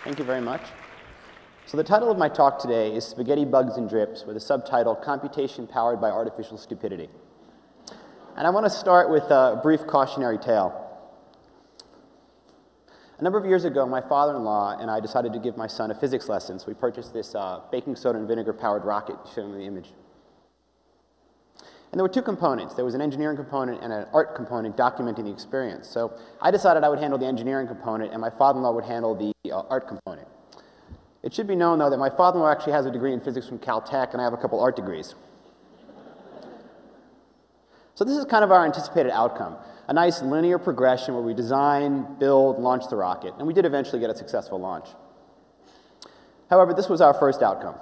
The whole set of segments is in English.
Thank you very much. So the title of my talk today is Spaghetti Bugs and Drips with a subtitle, Computation Powered by Artificial Stupidity. And I want to start with a brief cautionary tale. A number of years ago, my father-in-law and I decided to give my son a physics lesson, so we purchased this baking soda and vinegar-powered rocket shown in the image. And there were two components. There was an engineering component and an art component documenting the experience. So I decided I would handle the engineering component and my father-in-law would handle the art component. It should be known, though, that my father-in-law actually has a degree in physics from Caltech and I have a couple art degrees. So this is kind of our anticipated outcome, a nice linear progression where we design, build, launch the rocket, and we did eventually get a successful launch. However, this was our first outcome.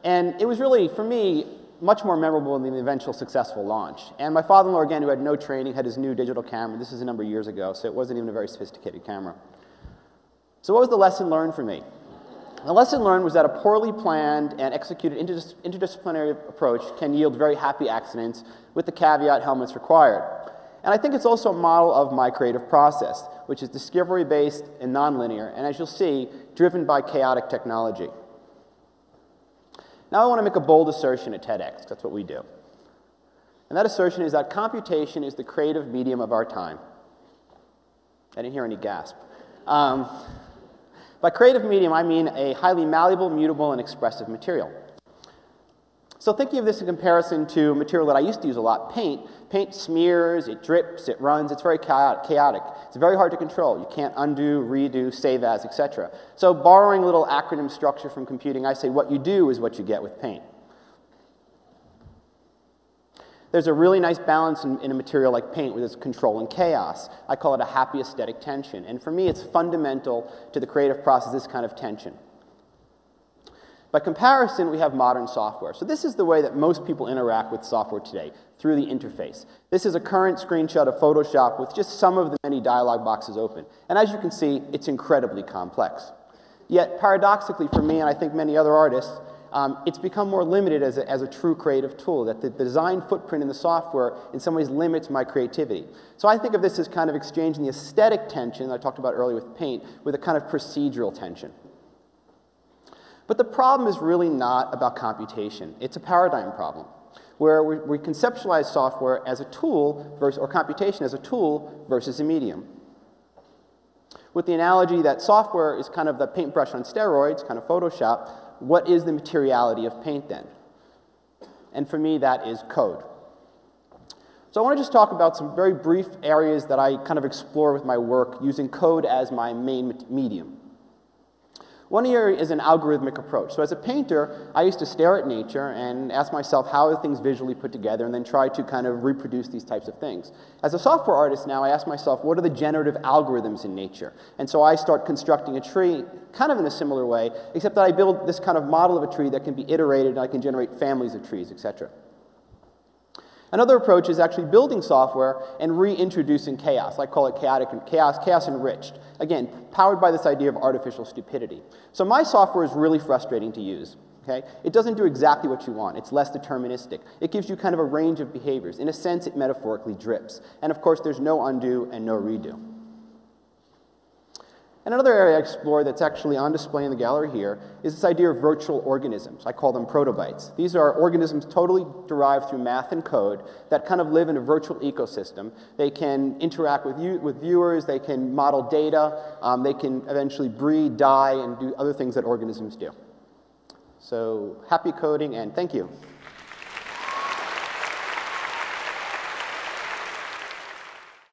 And it was really, for me, much more memorable than the eventual successful launch. And my father-in-law, again, who had no training, had his new digital camera. This is a number of years ago, so it wasn't even a very sophisticated camera. So what was the lesson learned for me? The lesson learned was that a poorly planned and executed interdisciplinary approach can yield very happy accidents with the caveat helmets required. And I think it's also a model of my creative process, which is discovery-based and nonlinear, and as you'll see, driven by chaotic technology. Now I want to make a bold assertion at TEDx. That's what we do. And that assertion is that computation is the creative medium of our time. I didn't hear any gasp. By creative medium, I mean a highly malleable, mutable, and expressive material. So thinking of this in comparison to a material that I used to use a lot, paint. Paint smears, it drips, it runs, it's very chaotic. It's very hard to control. You can't undo, redo, save as, etc. So borrowing a little acronym structure from computing, I say what you do is what you get with paint. There's a really nice balance in a material like paint with its control and chaos. I call it a happy aesthetic tension. And for me, it's fundamental to the creative process, this kind of tension. By comparison, we have modern software. So this is the way that most people interact with software today, through the interface. This is a current screenshot of Photoshop with just some of the many dialog boxes open. And as you can see, it's incredibly complex. Yet, paradoxically for me, and I think many other artists, it's become more limited as a true creative tool, that the design footprint in the software in some ways limits my creativity. So I think of this as kind of exchanging the aesthetic tension that I talked about earlier with paint with a kind of procedural tension. But the problem is really not about computation. It's a paradigm problem, where we conceptualize software as a tool, or computation as a tool versus a medium. With the analogy that software is kind of the paintbrush on steroids, kind of Photoshop, what is the materiality of paint then? And for me, that is code. So I want to just talk about some very brief areas that I kind of explore with my work using code as my main medium. One area is an algorithmic approach. So as a painter, I used to stare at nature and ask myself how are things visually put together and then try to kind of reproduce these types of things. As a software artist now, I ask myself, what are the generative algorithms in nature? And so I start constructing a tree kind of in a similar way, except that I build this kind of model of a tree that can be iterated and I can generate families of trees, etc. Another approach is actually building software and reintroducing chaos. I call it chaos enriched. Again, powered by this idea of artificial stupidity. So my software is really frustrating to use. Okay? It doesn't do exactly what you want. It's less deterministic. It gives you kind of a range of behaviors. In a sense, it metaphorically drips. And of course, there's no undo and no redo. And another area I explore that's actually on display in the gallery here is this idea of virtual organisms. I call them protobites. These are organisms totally derived through math and code that kind of live in a virtual ecosystem. They can interact with viewers, they can model data, they can eventually breed, die, and do other things that organisms do. So happy coding, and thank you.